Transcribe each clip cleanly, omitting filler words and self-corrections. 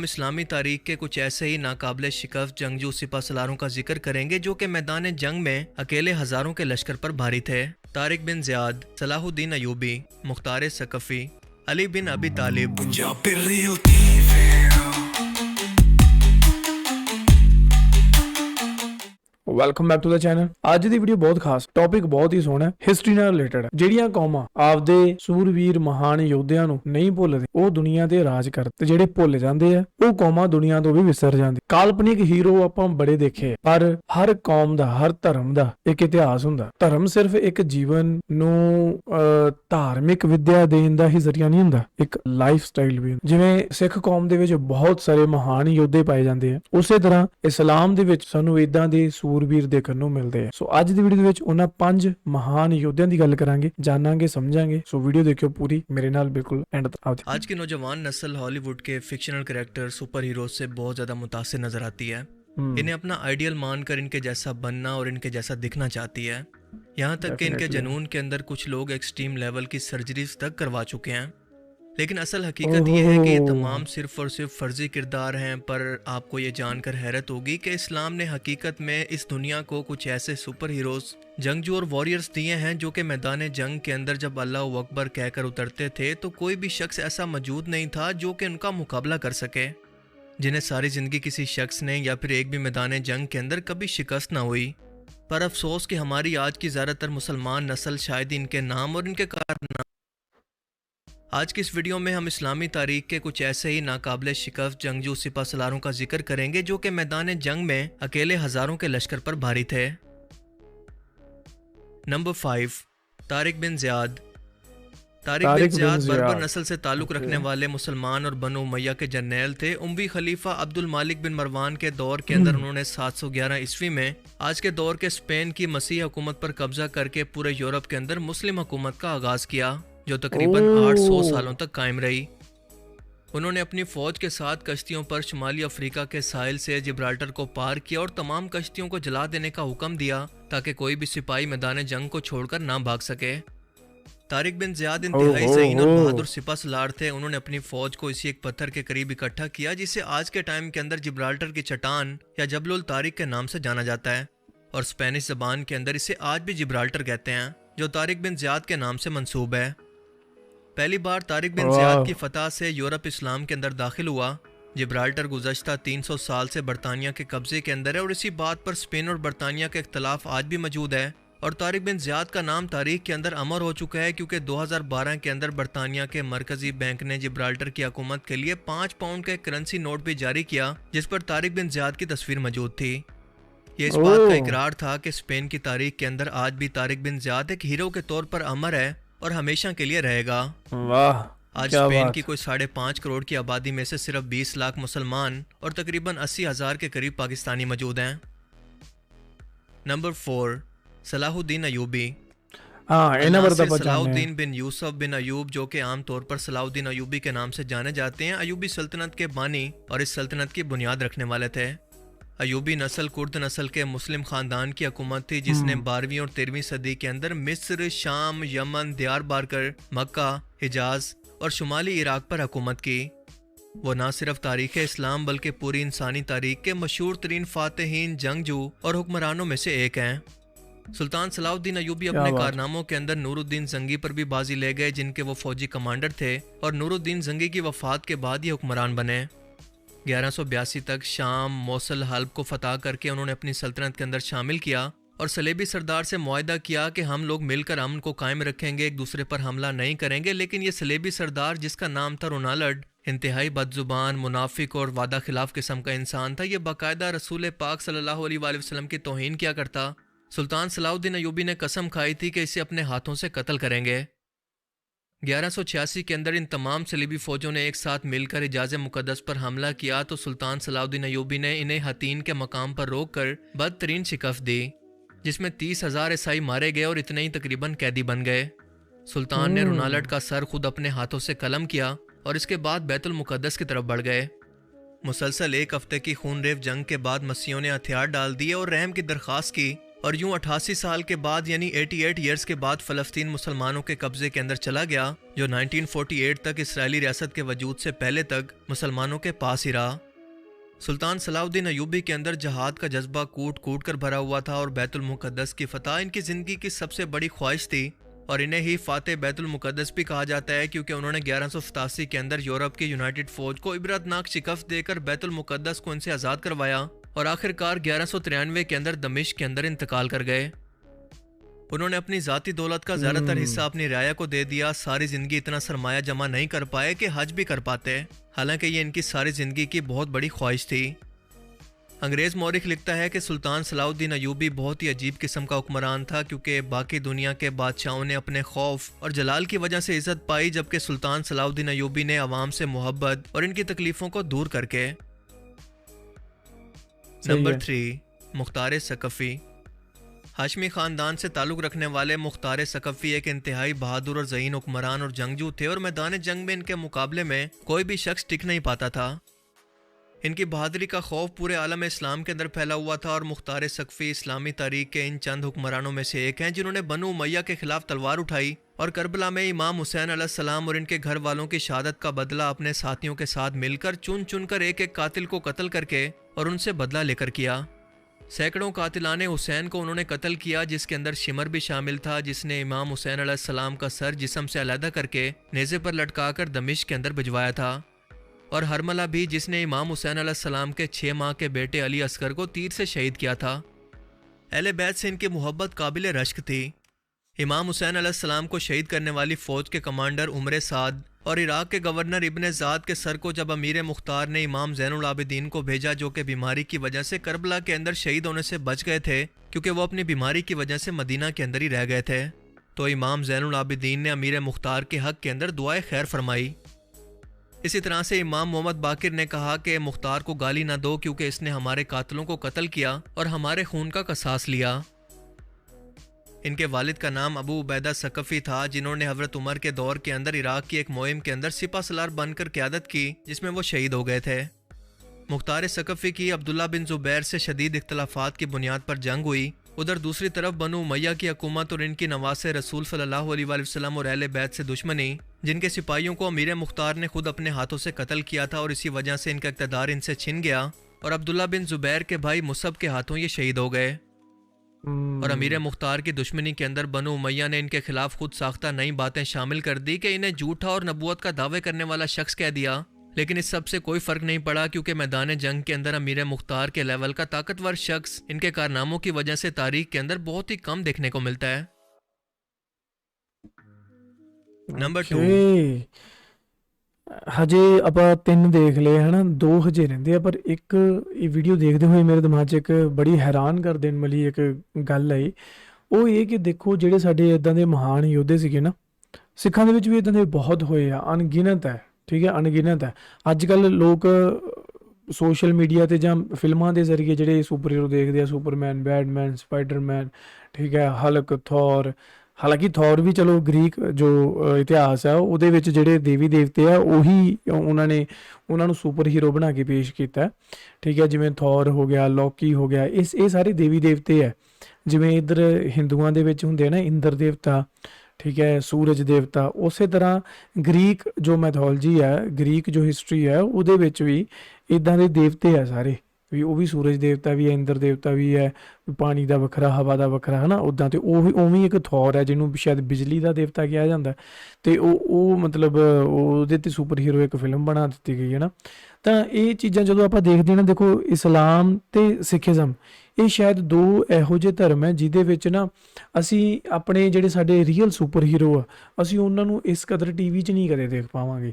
हम इस्लामी तारीख के कुछ ऐसे ही नाकाबिल शिकस्त जंगजू सिपा सलारों का जिक्र करेंगे जो कि मैदान जंग में अकेले हजारों के लश्कर पर भारी थे। Tariq bin Ziyad, Salahuddin Ayyubi, Mukhtar Saqafi, Ali bin Abi Talib. Welcome back to the channel. ਅੱਜ ਦੀ ਵੀਡੀਓ ਬਹੁਤ ਖਾਸ ਟੌਪਿਕ ਬਹੁਤ ਹੀ ਸੋਹਣਾ ਹਿਸਟਰੀ ਨਾਲ ਰਿਲੇਟਡ। ਜਿਹੜੀਆਂ ਕੌਮਾਂ ਆਪਦੇ ਸੂਰਵੀਰ ਮਹਾਨ ਯੋਧਿਆਂ ਨੂੰ ਨਹੀਂ ਭੁੱਲਦੇ ਉਹ ਦੁਨੀਆ ਤੇ ਰਾਜ ਕਰਦੇ, ਤੇ ਜਿਹੜੇ ਭੁੱਲ ਜਾਂਦੇ ਆ ਉਹ ਕੌਮਾਂ ਦੁਨੀਆ ਤੋਂ ਵੀ ਵਿਸਰ ਜਾਂਦੇ। ਕਾਲਪਨਿਕ ਹੀਰੋ ਆਪਾਂ ਬੜੇ ਦੇਖੇ, ਪਰ ਹਰ ਕੌਮ ਦਾ, ਹਰ ਧਰਮ ਦਾ ਇੱਕ ਇਤਿਹਾਸ ਹੁੰਦਾ। ਧਰਮ ਸਿਰਫ ਇੱਕ ਜੀਵਨ ਨੂੰ ਧਾਰਮਿਕ ਵਿਦਿਆ ਦੇਣ ਦਾ ਹੀ ਜ਼ਰੀਆ ਨਹੀਂ ਹੁੰਦਾ, ਇੱਕ ਲਾਈਫ ਸਟਾਈਲ ਵੀ। ਜਿਵੇਂ ਸਿੱਖ ਕੌਮ ਦੇ ਵਿੱਚ ਬਹੁਤ ਸਾਰੇ ਮਹਾਨ ਯੋਧੇ ਪਾਏ ਜਾਂਦੇ ਆ, ਉਸੇ ਤਰ੍ਹਾਂ ਇਸਲਾਮ ਦੇ ਵਿੱਚ ਸਾਨੂੰ ਇਦਾਂ ਦੇ ਸੂਰਬੀਰ ਦੇਖਣ ਨੂੰ ਮਿਲਦੇ ਆ। ਸੋ ਅੱਜ ਦੀ ਵੀਡੀਓ ਦੇ ਵਿੱਚ ਉਹਨਾਂ 5 ਮਹਾਨ ਯੋਧਿਆਂ ਦੀ ਗੱਲ ਕਰਾਂਗੇ, ਜਾਣਾਂਗੇ, समझाएंगे। सो वीडियो देखियो पूरी मेरे नाल बिल्कुल एंड तक। आज की नौजवान नस्ल हॉलीवुड के फिक्शनल कैरेक्टर सुपर हीरोज से बहुत ज्यादा मुतासिर नजर आती है। इन्हें अपना आइडियल मानकर इनके जैसा बनना और इनके जैसा दिखना चाहती है। यहाँ तक कि इनके जुनून के अंदर कुछ लोग एक्सट्रीम लेवल की सर्जरीज तक करवा चुके हैं। लेकिन असल हकीकत ये है कि ये तमाम सिर्फ और सिर्फ फर्जी किरदार हैं। पर आपको ये जानकर हैरत होगी कि इस्लाम ने हकीकत में इस दुनिया को कुछ ऐसे सुपर हीरोज, जंगजू और वॉरियर्स दिए हैं जो कि मैदान जंग के अंदर जब अल्लाह अकबर कहकर उतरते थे तो कोई भी शख्स ऐसा मौजूद नहीं था जो कि उनका मुकाबला कर सके, जिन्हें सारी ज़िंदगी किसी शख्स ने या फिर एक भी मैदान जंग के अंदर कभी शिकस्त ना हुई। पर अफसोस कि हमारी आज की ज़्यादातर मुसलमान नस्ल शायद इनके नाम और इनके कारनामे। आज की इस वीडियो में हम इस्लामी तारीख के कुछ ऐसे ही नाकाबिल शिकस्त जंगजू सिपा सलारों का जिक्र करेंगे जो कि मैदान जंग में अकेले हजारों के लश्कर पर भारी थे। Number 5, Tariq bin Ziyad. Tariq bin Ziyad बर्बर नस्ल से ताल्लुक़ रखने वाले मुसलमान और बनु उमैया के जर्नैल थे। उमवी खलीफा अब्दुल मालिक बिन मरवान के दौर के अंदर उन्होंने 711 ईस्वी में आज के दौर के स्पेन की मसीह हुकूमत पर कब्जा करके पूरे यूरोप के अंदर मुस्लिम हुकूमत का आगाज़ किया, जो तकरीबन 800 सालों तक कायम रही। उन्होंने अपनी फौज के साथ कश्तियों पर शुमाली अफ्रीका के साहिल से जिब्राल्टर को पार किया और तमाम कश्तियों को जला देने का हुक्म दिया ताकि कोई भी सिपाही मैदान जंग को छोड़कर ना भाग सके। तारिक बिन ज़ियाद इंतहाई ज़हीन और बहादुर सिपा सलार थे। उन्होंने अपनी फौज को इसी एक पत्थर के करीब इकट्ठा किया जिसे आज के टाइम के अंदर जिब्राल्टर की चट्टान या जबल तारिक के नाम से जाना जाता है, और स्पेनिश ज़बान के अंदर इसे आज भी जिब्राल्टर कहते हैं, जो तारिक बिन ज़ियाद के नाम से मंसूब है। पहली बार तारिक बिन ज़ियाद की फतह से यूरोप इस्लाम के अंदर दाखिल हुआ। जिब्राल्टर गुज़श्ता 300 साल से बरतानिया के कब्जे के अंदर है और इसी बात पर स्पेन और बरतानिया का इख्तलाफ आज भी मौजूद है। और तारिक बिन ज़ियाद का नाम तारीख के अंदर अमर हो चुका है क्योंकि 2012 के अंदर बरतानिया के मरकजी बैंक ने जिब्राल्टर की हुकूमत के लिए 5 पाउंड का एक करेंसी नोट भी जारी किया जिस पर तारिक बिन ज़ियाद की तस्वीर मौजूद थी। ये इस बात का इकरार था कि स्पेन की तारीख के अंदर आज भी तारिक बिन ज़ियाद एक हीरो के तौर पर अमर है और हमेशा के लिए रहेगा। वाह, आज स्पेन की कोई 5.5 करोड़ की आबादी में से सिर्फ 20 लाख मुसलमान और तकरीबन 80,000 के करीब पाकिस्तानी मौजूद हैं। नंबर 4, सलाहुद्दीन अयूबी। सलाहुद्दीन बिन यूसुफ बिन अयूब, जो कि आम तौर पर सलाहुद्दीन अयूबी के नाम से जाने जाते हैं, अयूबी सल्तनत के बानी और इस सल्तनत की बुनियाद रखने वाले थे। अयूबी नस्ल कुर्द नस्ल के मुस्लिम खानदान की हुकूमत थी जिसने 12वीं और 13वीं सदी के अंदर मिस्र, शाम, यमन, दियारबाकर, मक्का, हिजाज और शुमाली इराक पर हुकूमत की। वो न सिर्फ तारीख़ इस्लाम बल्कि पूरी इंसानी तारीख के मशहूर तरीन फातहीन, जंगजू और हुक्मरानों में से एक हैं। सुल्तान सलाहुद्दीन अयूबी अपने कारनामों के अंदर नूरुद्दीन जंगी पर भी बाजी ले गए जिनके वो फौजी कमांडर थे, और नूरुद्दीन जंगी की वफात के बाद ये हुक्मरान बने। 1182 तक शाम, मौसल, हल्ब को फतह करके उन्होंने अपनी सल्तनत के अंदर शामिल किया और सलेबी सरदार से मुआहदा किया कि हम लोग मिलकर अमन को कायम रखेंगे, एक दूसरे पर हमला नहीं करेंगे। लेकिन ये सलेबी सरदार, जिसका नाम था रोनाल्ड, इंतहाई बदजुबान, मुनाफिक और वादा खिलाफ किस्म का इंसान था। ये बाकायदा रसूल पाक सल्लल्लाहु अलैहि वसल्लम की तौहीन किया करता। सुल्तान सलाहुद्दीन अयूबी ने कसम खाई थी कि इसे अपने हाथों से कत्ल करेंगे। 1186 के अंदर इन तमाम सलीबी फौजों ने एक साथ मिलकर हिजाज मुकद्दस पर हमला किया तो सुल्तान सलाहुद्दीन अयूबी ने इन्हें हतीन के मकाम पर रोककर बदतरीन शिकस्त दी, जिसमें 30,000 ईसाई मारे गए और इतने ही तकरीबन कैदी बन गए। सुल्तान ने रोनाल्ड का सर खुद अपने हाथों से कलम किया और इसके बाद बैतुल मुकद्दस की तरफ बढ़ गए। मुसलसल 1 हफ्ते की खूनरेव जंग के बाद मसीहों ने हथियार डाल दिए और रहम की दरख्वास्त की اور یوں 88 سال کے بعد یعنی 88 ایئرز کے بعد فلسطین مسلمانوں کے قبضے کے اندر چلا گیا، جو 1948 تک اسرائیلی ریاست کے وجود سے پہلے تک مسلمانوں کے پاس ہی رہا۔ سلطان صلاح الدین ایوبی کے اندر جہاد کا جذبہ کوٹ کوٹ کر بھرا ہوا تھا، اور بیت المقدس کی فتح ان کی زندگی کی سب سے بڑی خواہش تھی، اور انہیں ہی فاتح بیت المقدس بھی کہا جاتا ہے، کیونکہ انہوں نے 1187 کے اندر یورپ کی یونائٹڈ فوج کو عبرتناک شکست دے کر بیت المقدس کو ان سے آزاد کروایا، اور آخر کار 1193 کے اندر دمشق کے اندر انتقال کر گئے۔ انہوں نے اپنی ذاتی دولت کا زیادہ تر حصہ اپنی رعایا کو دے دیا، ساری زندگی اتنا سرمایہ جمع نہیں کر پائے کہ حج بھی کر پاتے، حالانکہ یہ ان کی ساری زندگی کی بہت بڑی خواہش تھی۔ انگریز مورخ لکھتا ہے کہ سلطان صلاح الدین ایوبی بہت ہی عجیب قسم کا حکمران تھا، کیونکہ باقی دنیا کے بادشاہوں نے اپنے خوف اور جلال کی وجہ سے عزت پائی، جبکہ سلطان صلاح الدین ایوبی نے عوام سے محبت اور ان کی تکلیفوں کو دور کر کے۔ نمبر 3، مختار ثقفی۔ ہاشمی خاندان سے تعلق رکھنے والے مختار ثقفی ایک انتہائی بہادر اور ذہین حکمران اور جنگجو تھے، اور میدان جنگ میں ان کے مقابلے میں کوئی بھی شخص ٹک نہیں پاتا تھا۔ ان کی بہادری کا خوف پورے عالم اسلام کے اندر پھیلا ہوا تھا، اور مختار ثقفی اسلامی تاریخ کے ان چند حکمرانوں میں سے ایک ہیں جنہوں نے بنو امیہ کے خلاف تلوار اٹھائی، اور کربلا میں امام حسین علیہ السلام اور ان کے گھر والوں کی شہادت کا بدلہ اپنے ساتھیوں کے ساتھ مل کر چن چن کر ایک ایک قاتل کو قتل کر کے اور ان سے بدلہ لے کر کیا۔ سینکڑوں قاتلان حسین کو انہوں نے قتل کیا، جس کے اندر شمر بھی شامل تھا، جس نے امام حسین علیہ السلام کا سر جسم سے علیحدہ کر کے نیزے پر لٹکا کر دمشق کے اندر بھجوایا تھا، اور ہرملہ بھی، جس نے امام حسین علیہ السلام کے 6 ماہ کے بیٹے علی اصغر کو تیر سے شہید کیا تھا۔ اہل بیت سے ان کی محبت قابل رشک تھی۔ امام حسین علیہ السلام کو شہید کرنے والی فوج کے کمانڈر عمر سعد اور عراق کے گورنر ابن زاد کے سر کو جب امیر مختار نے امام زین العابدین کو بھیجا، جو کہ بیماری کی وجہ سے کربلا کے اندر شہید ہونے سے بچ گئے تھے، کیونکہ وہ اپنی بیماری کی وجہ سے مدینہ کے اندر ہی رہ گئے تھے، تو امام زین العابدین نے امیر مختار کے حق کے اندر دعائے خیر فرمائی۔ اسی طرح سے امام محمد باقر نے کہا کہ مختار کو گالی نہ دو، کیونکہ اس نے ہمارے قاتلوں کو قتل کیا اور ہمارے خون کا قصاص لیا۔ ان کے والد کا نام ابو عبیدہ ثقفی تھا، جنہوں نے حضرت عمر کے دور کے اندر عراق کی ایک مہم کے اندر سپہ سالار بن کر قیادت کی، جس میں وہ شہید ہو گئے تھے۔ مختار ثقفی کی عبداللہ بن زبیر سے شدید اختلافات کی بنیاد پر جنگ ہوئی۔ ادھر دوسری طرف بنو امیہ کی حکومت اور ان کی نواز رسول صلی اللہ علیہ وآلہ وسلم اور اہل بیت سے دشمنی، جن کے سپاہیوں کو امیر مختار نے خود اپنے ہاتھوں سے قتل کیا تھا، اور اسی وجہ سے ان کا اقتدار ان سے چھن گیا، اور عبداللہ بن زبیر کے بھائی مصعب کے ہاتھوں یہ شہید ہو گئے۔ اور امیر مختار کی دشمنی کے اندر بنو امیہ نے ان کے خلاف خود ساختہ نئی باتیں شامل کر دی کہ انہیں جھوٹا اور نبوت کا دعوے کرنے والا شخص کہہ دیا، لیکن اس سب سے کوئی فرق نہیں پڑا، کیونکہ میدان جنگ کے اندر امیر مختار کے لیول کا طاقتور شخص ان کے کارناموں کی وجہ سے تاریخ کے اندر بہت ہی کم دیکھنے کو ملتا ہے۔ نمبر 2، ਹਜੇ ਆਪਾਂ 3 ਦੇਖ ਲਏ ਹਨਾ, 2 ਹਜੇ ਰਹਿੰਦੇ ਆ, ਪਰ ਇੱਕ ਇਹ ਵੀਡੀਓ ਦੇਖਦੇ ਹੋਏ ਮੇਰੇ ਦਿਮਾਗ 'ਚ ਇੱਕ ਬੜੀ ਹੈਰਾਨ ਕਰ ਦੇਣ ਵਾਲੀ ਇੱਕ ਗੱਲ ਆਈ। ਉਹ ਇਹ ਕਿ ਦੇਖੋ ਜਿਹੜੇ ਸਾਡੇ ਇਦਾਂ ਦੇ ਮਹਾਨ ਯੋਧੇ ਸੀਗੇ ਨਾ, ਸਿੱਖਾਂ ਦੇ ਵਿੱਚ ਵੀ ਇਦਾਂ ਦੇ ਬਹੁਤ ਹੋਏ ਆ, ਅਣਗਿਣਤ ਹੈ, ਠੀਕ ਹੈ, ਅਣਗਿਣਤ ਹੈ। ਅੱਜ ਕੱਲ੍ਹ ਲੋਕ ਸੋਸ਼ਲ ਮੀਡੀਆ 'ਤੇ ਜਾਂ ਫਿਲਮਾਂ ਦੇ ਜ਼ਰੀਏ ਜਿਹੜੇ ਸੁਪਰ ਹੀਰੋ ਦੇਖਦੇ ਆ, ਸੁਪਰਮੈਨ, ਬੈਟਮੈਨ, ਸਪਾਈਡਰਮੈਨ, ਠੀਕ ਹੈ, ਹਲਕ, ਥੋਰ। ਹਾਲਾਂਕਿ ਥੋਰ ਵੀ ਚਲੋ ਗ੍ਰੀਕ ਜੋ ਇਤਿਹਾਸ ਆ ਉਹਦੇ ਵਿੱਚ ਜਿਹੜੇ ਦੇਵੀ ਦੇਵਤੇ ਆ ਉਹੀ ਉਹਨਾਂ ਨੂੰ ਸੁਪਰ ਹੀਰੋ ਬਣਾ ਕੇ ਪੇਸ਼ ਕੀਤਾ, ਠੀਕ ਹੈ। ਜਿਵੇਂ ਥੋਰ ਹੋ ਗਿਆ, ਲੋਕੀ ਹੋ ਗਿਆ, ਇਹ ਸਾਰੇ ਦੇਵੀ ਦੇਵਤੇ ਹੈ। ਜਿਵੇਂ ਇੱਧਰ ਹਿੰਦੂਆਂ ਦੇ ਵਿੱਚ ਹੁੰਦੇ ਆ ਨਾ ਇੰਦਰ ਦੇਵਤਾ, ਠੀਕ ਹੈ, ਸੂਰਜ ਦੇਵਤਾ, ਉਸੇ ਤਰ੍ਹਾਂ ਗ੍ਰੀਕ ਜੋ ਮੈਥੋਲੋਜੀ ਹੈ, ਗ੍ਰੀਕ ਜੋ ਹਿਸਟਰੀ ਹੈ, ਉਹਦੇ ਵਿੱਚ ਵੀ ਇੱਦਾਂ ਦੇ ਦੇਵਤੇ ਆ ਸਾਰੇ, ਵੀ ਉਹ ਵੀ ਸੂਰਜ ਦੇਵਤਾ ਵੀ ਹੈ, ਇੰਦਰ ਦੇਵਤਾ ਵੀ ਹੈ, ਪਾਣੀ ਦਾ ਵੱਖਰਾ, ਹਵਾ ਦਾ ਵੱਖਰਾ, ਹੈ ਨਾ, ਉੱਦਾਂ। ਅਤੇ ਉਵੇਂ ਇੱਕ ਥੋਰ ਹੈ ਜਿਹਨੂੰ ਸ਼ਾਇਦ ਬਿਜਲੀ ਦਾ ਦੇਵਤਾ ਕਿਹਾ ਜਾਂਦਾ, ਅਤੇ ਉਹ ਮਤਲਬ ਉਹਦੇ 'ਤੇ ਸੁਪਰ ਹੀਰੋ ਇੱਕ ਫਿਲਮ ਬਣਾ ਦਿੱਤੀ ਗਈ ਹੈ ਨਾ। ਤਾਂ ਇਹ ਚੀਜ਼ਾਂ ਜਦੋਂ ਆਪਾਂ ਦੇਖਦੇ ਹਾਂ ਨਾ, ਦੇਖੋ ਇਸਲਾਮ ਅਤੇ ਸਿੱਖੀਜ਼ਮ ਇਹ ਸ਼ਾਇਦ 2 ਇਹੋ ਜਿਹੇ ਧਰਮ ਹੈ ਜਿਹਦੇ ਵਿੱਚ ਨਾ ਅਸੀਂ ਆਪਣੇ ਜਿਹੜੇ ਸਾਡੇ ਰੀਅਲ ਸੁਪਰ ਹੀਰੋ ਆ, ਅਸੀਂ ਉਹਨਾਂ ਨੂੰ ਇਸ ਕਦਰ TV 'ਚ ਨਹੀਂ ਕਦੇ ਦੇਖ ਪਾਵਾਂਗੇ,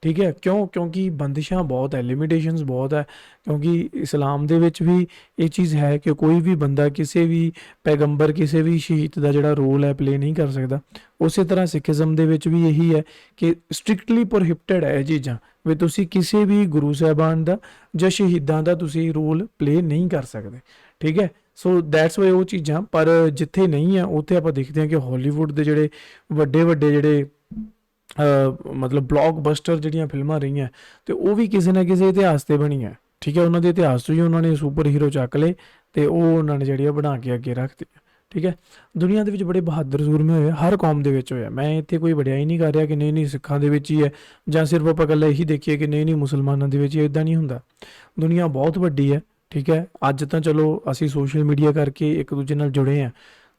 ਠੀਕ ਹੈ। ਕਿਉਂਕਿ ਬੰਦਿਸ਼ਾਂ ਬਹੁਤ ਹੈ, ਲਿਮੀਟੇਸ਼ਨਸ ਬਹੁਤ ਹੈ, ਕਿਉਂਕਿ ਇਸਲਾਮ ਦੇ ਵਿੱਚ ਵੀ ਇਹ ਚੀਜ਼ ਹੈ ਕਿ ਕੋਈ ਵੀ ਬੰਦਾ ਕਿਸੇ ਵੀ ਪੈਗੰਬਰ, ਕਿਸੇ ਵੀ ਸ਼ਹੀਦ ਦਾ ਜਿਹੜਾ ਰੋਲ ਹੈ ਪਲੇ ਨਹੀਂ ਕਰ ਸਕਦਾ। ਉਸੇ ਤਰ੍ਹਾਂ ਸਿੱਖੀਜ਼ਮ ਦੇ ਵਿੱਚ ਵੀ ਇਹੀ ਹੈ ਕਿ ਸਟ੍ਰਿਕਟਲੀ ਪ੍ਰੋਹਿਬਿਟਡ ਹੈ ਇਹ ਚੀਜ਼ਾਂ, ਵੀ ਤੁਸੀਂ ਕਿਸੇ ਵੀ ਗੁਰੂ ਸਾਹਿਬਾਨ ਦਾ ਜਾਂ ਸ਼ਹੀਦਾਂ ਦਾ ਤੁਸੀਂ ਰੋਲ ਪਲੇ ਨਹੀਂ ਕਰ ਸਕਦੇ, ਠੀਕ ਹੈ। ਸੋ ਦੈਟਸ ਵਾਈ ਉਹ ਚੀਜ਼ਾਂ, ਪਰ ਜਿੱਥੇ ਨਹੀਂ ਆ ਉੱਥੇ ਆਪਾਂ ਦੇਖਦੇ ਹਾਂ ਕਿ ਹਾਲੀਵੁੱਡ ਦੇ ਜਿਹੜੇ ਵੱਡੇ ਜਿਹੜੇ ਮਤਲਬ ਬਲੌਕਬਸਟਰ ਜਿਹੜੀਆਂ ਫਿਲਮਾਂ ਰਹੀਆਂ, ਅਤੇ ਉਹ ਵੀ ਕਿਸੇ ਨਾ ਕਿਸੇ ਇਤਿਹਾਸ 'ਤੇ ਬਣੀਆਂ, ਠੀਕ ਹੈ। ਉਹਨਾਂ ਦੇ ਇਤਿਹਾਸ ਤੋਂ ਹੀ ਉਹਨਾਂ ਨੇ ਸੁਪਰ ਹੀਰੋ ਚੱਕ ਲਏ ਤੇ ਉਹ ਉਹਨਾਂ ਨੇ ਜਿਹੜੀ ਆ ਬਣਾ ਕੇ ਅੱਗੇ ਰੱਖਤੀ। ਠੀਕ ਹੈ, ਦੁਨੀਆ ਦੇ ਵਿੱਚ ਬੜੇ ਬਹਾਦਰ ਸੂਰਮੇ ਹੋਏ, ਹਰ ਕੌਮ ਦੇ ਵਿੱਚ ਹੋਇਆ। ਮੈਂ ਇੱਥੇ ਕੋਈ ਵਡਿਆਈ ਨਹੀਂ ਕਰ ਰਿਹਾ ਕਿ ਨਹੀਂ ਸਿੱਖਾਂ ਦੇ ਵਿੱਚ ਹੀ ਹੈ, ਜਾਂ ਸਿਰਫ ਆਪਾਂ ਇਕੱਲਾ ਇਹੀ ਦੇਖੀਏ ਕਿ ਨਹੀਂ ਮੁਸਲਮਾਨਾਂ ਦੇ ਵਿੱਚ ਹੀ। ਇੱਦਾਂ ਨਹੀਂ ਹੁੰਦਾ, ਦੁਨੀਆ ਬਹੁਤ ਵੱਡੀ ਹੈ। ਠੀਕ ਹੈ, ਅੱਜ ਤਾਂ ਚਲੋ ਅਸੀਂ ਸੋਸ਼ਲ ਮੀਡੀਆ ਕਰਕੇ ਇੱਕ ਦੂਜੇ ਨਾਲ ਜੁੜੇ ਹਾਂ,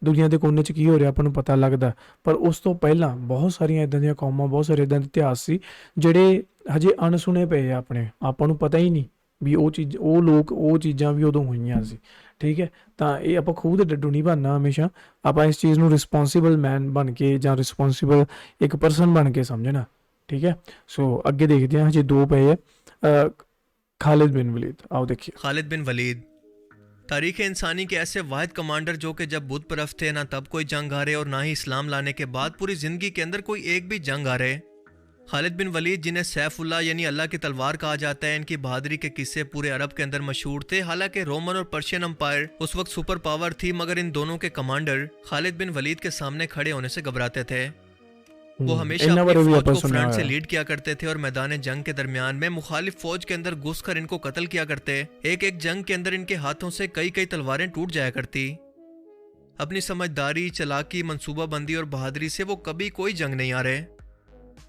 ਦੁਨੀਆ ਦੇ ਕੋਨੇ 'ਚ ਕੀ ਹੋ ਰਿਹਾ ਆਪਾਂ ਨੂੰ ਪਤਾ ਲੱਗਦਾ, ਪਰ ਉਸ ਤੋਂ ਪਹਿਲਾਂ ਬਹੁਤ ਸਾਰੀਆਂ ਇੱਦਾਂ ਦੀਆਂ ਕੌਮਾਂ, ਬਹੁਤ ਸਾਰੇ ਇੱਦਾਂ ਦੇ ਇਤਿਹਾਸ ਸੀ ਜਿਹੜੇ ਹਜੇ ਅਣਸੁਣੇ ਪਏ ਆ ਆਪਣੇ, ਆਪਾਂ ਨੂੰ ਪਤਾ ਹੀ ਨਹੀਂ ਵੀ ਉਹ ਲੋਕ, ਉਹ ਚੀਜ਼ਾਂ ਵੀ ਉਦੋਂ ਹੋਈਆਂ ਸੀ। ਠੀਕ ਹੈ, ਤਾਂ ਇਹ ਆਪਾਂ ਖੂਹ ਦੇ ਡੱਡੂ ਨਹੀਂ ਬਣਨਾ, ਹਮੇਸ਼ਾ ਆਪਾਂ ਇਸ ਚੀਜ਼ ਨੂੰ ਰਿਸਪੌਂਸੀਬਲ ਮੈਨ ਬਣ ਕੇ ਜਾਂ ਰਿਸਪੌਂਸੀਬਲ ਇੱਕ ਪਰਸਨ ਬਣ ਕੇ ਸਮਝਣਾ। ਠੀਕ ਹੈ, ਸੋ ਅੱਗੇ ਦੇਖਦੇ ਹਾਂ, ਹਜੇ 2 ਪਏ ਆ। खालिद बिन वलीद, आओ देखिए। खालिद बिन वलीद तारीख़ इंसानी के ऐसे वाहिद कमांडर जो कि जब बुत परस्त थे ना तब कोई जंग हारे और ना ही इस्लाम लाने के बाद पूरी ज़िंदगी के अंदर कोई एक भी जंग हारे। खालिद बिन वलीद जिन्हें सैफुल्लाह यानी अल्लाह की तलवार कहा जाता है, इनकी बहादुरी के किस्से पूरे अरब के अंदर मशहूर थे। हालांकि रोमन और पर्शियन अम्पायर उस वक्त सुपर पावर थी, मगर इन दोनों के कमांडर खालिद बिन वलीद के सामने खड़े होने से घबराते थे। वो हमेशा अपनी फौज को फ्रंट से लीड किया करते थे और मैदान जंग के दरमियान में मुखालिफ फौज के अंदर घुसकर इनको कत्ल किया करते। एक एक जंग के अंदर इनके हाथों से कई कई तलवारें टूट जाया करती। अपनी समझदारी, चलाकी, मंसूबाबंदी और बहादुरी से वो कभी कोई जंग नहीं हारे।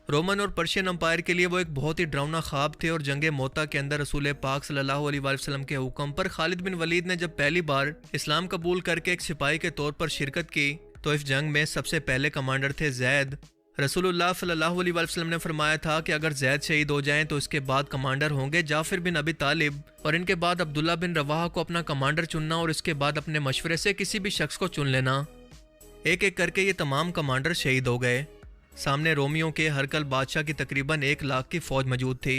रोमन और पर्शियन अम्पायर के लिए वो एक बहुत ही डरावना ख्वाब थे और जंग मोता के अंदर रसूल पाक सल्लल्लाहु अलैहि वसल्लम के हुक्म पर खालिद बिन वलीद ने जब पहली बार इस्लाम कबूल करके एक सिपाही के तौर पर शिरकत की तो इस जंग में सबसे पहले कमांडर थे जैद। रसूलुल्लाह सल्लल्लाहु अलैहि वसल्लम ने फरमाया था कि अगर जैद शहीद हो जाएं तो इसके बाद कमांडर होंगे जाफिर बिन अबी तालिब, और इनके बाद अब्दुल्ला बिन रवाहा को अपना कमांडर चुनना और इसके बाद अपने मशवरे से किसी भी शख्स को चुन लेना। एक एक करके ये तमाम कमांडर शहीद हो गए। सामने रोमियों के हरकल बादशाह की तकरीबन 1 लाख की फौज मौजूद थी।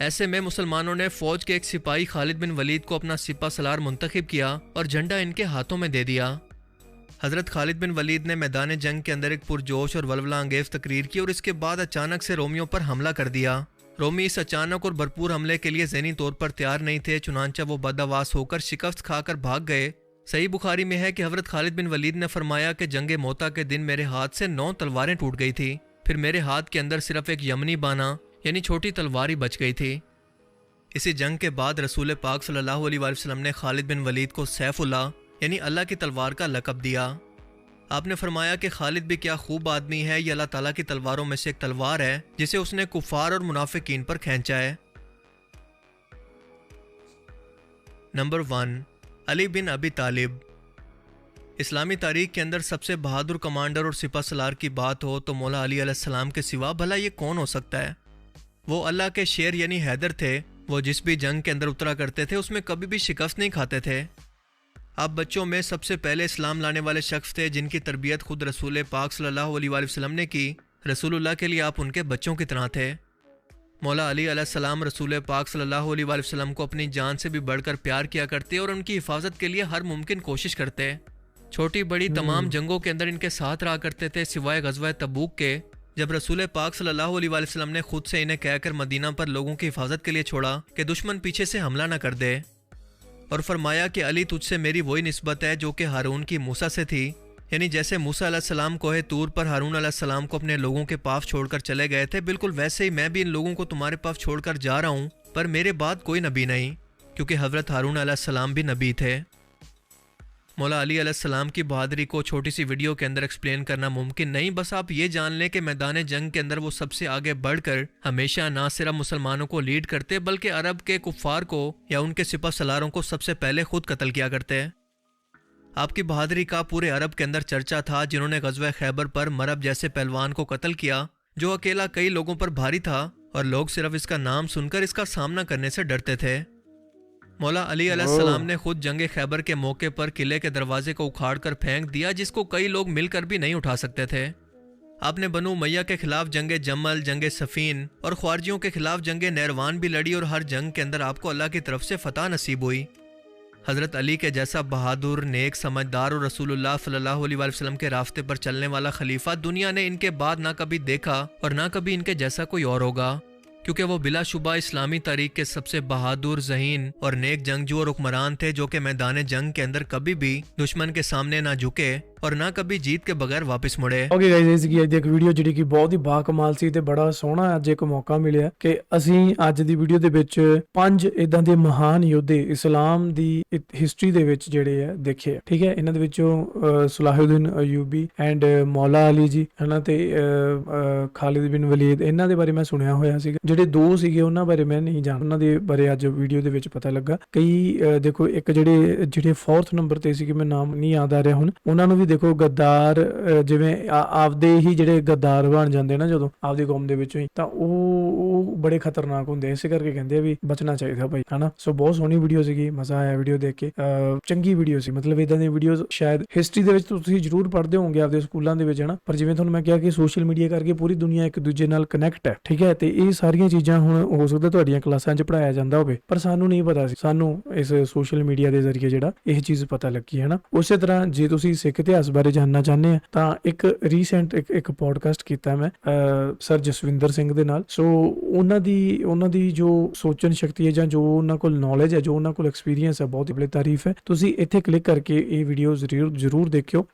ऐसे में मुसलमानों ने फौज के एक सिपाही खालिद बिन वलीद को अपना सिपा सलार मुंतखब किया और झंडा इनके हाथों में दे दिया। हज़रत खालिद बिन वलीद ने मैदान जंग के अंदर एक पुरजोश और वल्वला अंगेज तकरीर की और इसके बाद अचानक से रोमियों पर हमला कर दिया। रोमी इस अचानक और भरपूर हमले के लिए ज़हनी तौर पर तैयार नहीं थे, चुनांचा वो बदहवास होकर शिकस्त खाकर भाग गए। सही बुखारी में है कि हज़रत खालिद बिन वलीद ने फरमाया कि जंग मोता के दिन मेरे हाथ से 9 तलवारें टूट गई थी, फिर मेरे हाथ के अंदर सिर्फ एक यमनी बाना यानी छोटी तलवार ही बच गई थी। इसी जंग के बाद रसूल पाक सल्लल्लाहु अलैहि वसल्लम ने खालिद बिन वलीद को सैफुल्लाह यानी अल्लाह की तलवार का लक़ब दिया। आपने फरमाया कि खालिद भी क्या खूब आदमी है, ये अल्लाह ताला की तलवारों में से एक तलवार है जिसे उसने कुफार और मुनाफिकीन पर खींचा है। नंबर 1, अली बिन अबी तालिब। इस्लामी तारीख के अंदर सबसे बहादुर कमांडर और सिपा सलार की बात हो तो मौला अली अलैहिस्सलाम के सिवा भला ये कौन हो सकता है। वो अल्लाह के शेर यानी हैदर थे। वो जिस भी जंग के अंदर उतरा करते थे उसमें कभी भी शिकस्त नहीं खाते थे। आप बच्चों में सबसे पहले इस्लाम लाने वाले शख्स थे जिनकी तरबियत खुद रसूल पाक सल्लल्लाहु अलैहि वसल्लम ने की। रसूलुल्लाह के लिए आप उनके बच्चों की तरह थे। मौला अली अलैहिस्सलाम रसूल पाक सल्लल्लाहु अलैहि वसल्लम को अपनी जान से भी बढ़कर प्यार किया करते और उनकी हिफाजत के लिए हर मुमकिन कोशिश करते। छोटी बड़ी तमाम जंगों के अंदर इनके साथ रहा करते थे सिवाय गज़वा तबूक के, जब रसूल पाक सल्लल्लाहु अलैहि वसल्लम ने खुद से इन्हें कहकर मदीना पर लोगों की हिफाजत के लिए छोड़ा कि दुश्मन पीछे से हमला न कर दे, और फरमाया कि अली तुझसे मेरी वही निस्बत है जो कि हारून की मूसा से थी। यानी जैसे मूसा अलैहिस्सलाम कोहे तूर पर हारून अलैहिस्सलाम को अपने लोगों के पास छोड़कर चले गए थे, बिल्कुल वैसे ही मैं भी इन लोगों को तुम्हारे पास छोड़कर जा रहा हूँ, पर मेरे बाद कोई नबी नहीं, क्योंकि हज़रत हारून अलैहिस्सलाम भी नबी थे। मौला अली अलैहिस्सलाम की बहादुरी को छोटी सी वीडियो के अंदर एक्सप्लेन करना मुमकिन नहीं, बस आप ये जान लें कि मैदान जंग के अंदर वो सबसे आगे बढ़कर हमेशा ना सिर्फ मुसलमानों को लीड करते बल्कि अरब के कुफ़ार को या उनके सिपा सलारों को सबसे पहले खुद कत्ल किया करते। आपकी बहादुरी का पूरे अरब के अंदर चर्चा था, जिन्होंने गज़वा खैबर पर मरब जैसे पहलवान को कत्ल किया जो अकेला कई लोगों पर भारी था और लोग सिर्फ इसका नाम सुनकर इसका सामना करने से डरते थे। मौला अली अलैहिस्सलाम ने खुद जंग खैबर के मौके पर किले के दरवाजे को उखाड़ कर फेंक दिया, जिसको कई लोग मिलकर भी नहीं उठा सकते थे। आपने बनु उमैया के खिलाफ जंग जमल, जंग सफ़ीन और ख्वारजियों के खिलाफ जंग नैरवान भी लड़ी और हर जंग के अंदर आपको अल्लाह की तरफ से फतह नसीब हुई। हज़रत अली के जैसा बहादुर, नेक, समझदार और रसूलुल्लाह सल्लल्लाहु अलैहि वसल्लम के रास्ते पर चलने वाला खलीफा दुनिया ने इनके बाद ना कभी देखा और ना कभी इनके जैसा कोई और होगा। क्योंकि वो बिलाशुबा इस्लामी तारीख के सबसे बहादुर, ज़हीन और नेक जंगजू और हुक्मरान थे जो कि मैदान जंग के अंदर कभी भी दुश्मन के सामने ना झुके और ਨਾ ਕभी जीत के बगैर वापस ਮੁੜੇ। ਓਕੇ ਗਾਇਜ਼, ਇਹ ਸੀਗੀ ਅੱਜ ਦੀ ਇੱਕ ਵੀਡੀਓ ਜਿਹੜੀ ਕਿ ਬਹੁਤ ਹੀ ਬਾਕਮਾਲ ਸੀ ਤੇ ਬੜਾ ਸੋਹਣਾ ਅੱਜ ਇੱਕ ਮੌਕਾ ਮਿਲਿਆ ਕਿ ਅਸੀਂ ਅੱਜ ਦੀ ਵੀਡੀਓ ਦੇ ਵਿੱਚ 5 ਇਦਾਂ ਦੇ ਮਹਾਨ ਯੋਧੇ ਇਸਲਾਮ ਦੀ ਹਿਸਟਰੀ ਦੇ ਵਿੱਚ ਜਿਹੜੇ ਆ ਦੇਖੇ ਆ। ਠੀਕ ਹੈ, ਇਹਨਾਂ ਦੇ ਵਿੱਚੋਂ ਸੁਲਾਹੁਦੀਨ ਅਯੂਬੀ ਐਂਡ ਮੌਲਾ ਅਲੀ ਜੀ ਹਨਾ ਤੇ ਖਾਲਿਦ ਬਿਨ ਵਲੀਦ, ਇਹਨਾਂ ਦੇ ਬਾਰੇ ਮੈਂ ਸੁਣਿਆ ਹੋਇਆ ਸੀਗਾ। ਜਿਹੜੇ ਦੋ ਸੀਗੇ ਉਹਨਾਂ ਬਾਰੇ ਮੈਂ ਨਹੀਂ ਜਾਣਦਾ, ਉਹਨਾਂ ਦੇ ਬਾਰੇ ਅੱਜ ਵੀਡੀਓ ਦੇ ਵਿੱਚ ਪਤਾ ਲੱਗਾ। ਕਈ ਦੇਖੋ ਇੱਕ ਜਿਹੜੇ 4th ਨੰਬਰ ਤੇ ਸੀਗੇ, ਮੈਂ ਨਾਮ ਨਹੀਂ ਯਾਦ ਆ ਰਿਹਾ ਹੁਣ, ਉਹਨਾਂ ਨੂੰ ਵੀ ਦੇਖੋ ਗੱਦਾਰ, ਜਿਵੇਂ ਆਪਦੇ ਹੀ ਜਿਹੜੇ ਗੱਦਾਰ ਬਣ ਜਾਂਦੇ ਨਾ ਜਦੋਂ ਆਪਦੀ ਕੌਮ ਦੇ ਵਿੱਚੋਂ ਹੀ, ਤਾਂ ਉਹ ਬੜੇ ਖਤਰਨਾਕ ਹੁੰਦੇ, ਇਸੇ ਕਰਕੇ ਕਹਿੰਦੇ ਆ ਵੀ ਬਚਣਾ ਚਾਹੀਦਾ ਭਾਈ ਹਨਾ। ਸੋ ਬਹੁਤ ਸੋਹਣੀ ਵੀਡੀਓ ਸੀਗੀ, ਮਜ਼ਾ ਆਇਆ ਵੀਡੀਓ ਦੇਖ ਕੇ, ਚੰਗੀ ਵੀਡੀਓ ਸੀ। ਮਤਲਬ ਇਦਾਂ ਦੀਆਂ ਵੀਡੀਓਜ਼ ਸ਼ਾਇਦ ਹਿਸਟਰੀ ਦੇ ਵਿੱਚ ਤੁਸੀਂ ਜ਼ਰੂਰ ਪੜ੍ਹਦੇ ਹੋਵੋਗੇ ਆਪਦੇ ਸਕੂਲਾਂ ਦੇ ਵਿੱਚ ਹਨਾ, ਪਰ ਜਿਵੇਂ ਤੁਹਾਨੂੰ ਮੈਂ ਕਿਹਾ ਕਿ ਸੋਸ਼ਲ ਮੀਡੀਆ ਕਰਕੇ ਪੂਰੀ ਦੁਨੀਆ ਇੱਕ ਦੂਜੇ ਨਾਲ ਕਨੈਕਟ ਹੈ। ਠੀਕ ਹੈ, ਤੇ ਇਹ ਸਾਰੀਆਂ ਚੀਜ਼ਾਂ ਹੁਣ ਹੋ ਸਕਦਾ ਤੁਹਾਡੀਆਂ ਕਲਾਸਾਂ 'ਚ ਪੜ੍ਹਾਇਆ ਜਾਂਦਾ ਹੋਵੇ, ਪਰ ਸਾਨੂੰ ਨਹੀਂ ਪਤਾ ਸੀ। ਸਾਨੂੰ ਇਸ ਸੋਸ਼ਲ ਮੀਡੀਆ ਦੇ ਜ਼ਰੀਏ ਜਿਹੜਾ ਇਹ ਚੀਜ਼ ਪਤਾ ਲੱਗੀ ਹੈ ਨਾ। ਉਸੇ ਤਰ੍ਹਾਂ ਜੇ ਤੁਸੀਂ ਸਿੱਖ ਇਤਿਹਾਸ ਬਾਰੇ ਜਾਣਨਾ ਚਾਹੁੰਦੇ ਆ ਤਾਂ ਇੱਕ ਰੀਸੈਂਟ ਇੱਕ ਪੋਡਕਾਸਟ ਕੀਤਾ ਮੈਂ ਸਰ ਜਸਵਿੰਦਰ ਸਿੰਘ ਦੇ ਨਾਲ। ਸੋ ਉਹਨਾਂ ਦੀ ਜੋ ਸੋਚਣ ਸ਼ਕਤੀ ਹੈ ਜਾਂ ਜੋ ਉਹਨਾਂ ਕੋਲ ਨੌਲੇਜ ਹੈ, ਜੋ ਉਹਨਾਂ ਕੋਲ ਐਕਸਪੀਰੀਅੰਸ ਹੈ, ਬਹੁਤ ਹੀ ਤਾਰੀਫ ਹੈ। ਤੁਸੀਂ ਇੱਥੇ ਕਲਿੱਕ ਕਰਕੇ ਇਹ ਵੀਡੀਓ ਜ਼ਰੂਰ ਦੇਖਿਓ।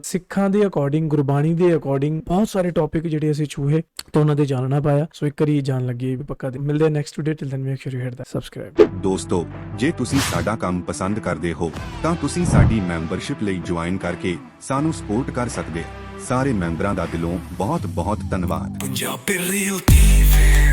ਸਿੱਖਾਂ ਦੇ ਅਕੋਰਡਿੰਗ, ਗੁਰਬਾਣੀ ਦੇ ਅਕੋਰਡਿੰਗ ਬਹੁਤ ਸਾਰੇ ਟੌਪਿਕ ਜਿਹੜੇ ਅਸੀਂ ਛੂਹੇ ਤੇ ਉਹਨਾਂ ਦੇ ਜਾਣਨਾ ਪਾਇਆ। ਸੋ ਇੱਕ ਵਾਰੀ ਜਾਣ ਲੱਗੀ ਪੱਕਾ ਮਿਲਦੇ next video. Till then make sure you hit the subscribe. ਦੋਸਤੋ, ਜੇ ਤੁਸੀਂ ਸਾਡਾ ਕੰਮ ਪਸੰਦ ਕਰਦੇ ਹੋ ਤਾਂ ਤੁਸੀਂ ਸਾਡੀ ਮੈਂਬਰਸ਼ਿਪ ਲਈ ਜੁਆਇਨ ਕਰਕੇ ਸਾਨੂੰ ਸਪੋਰਟ ਕਰ ਸਕਦੇ। ਸਾਰੇ ਮੈਂਬਰਾਂ ਦਾ ਦਿਲੋਂ ਬਹੁਤ ਧੰਨਵਾਦ। Punjabi real TV.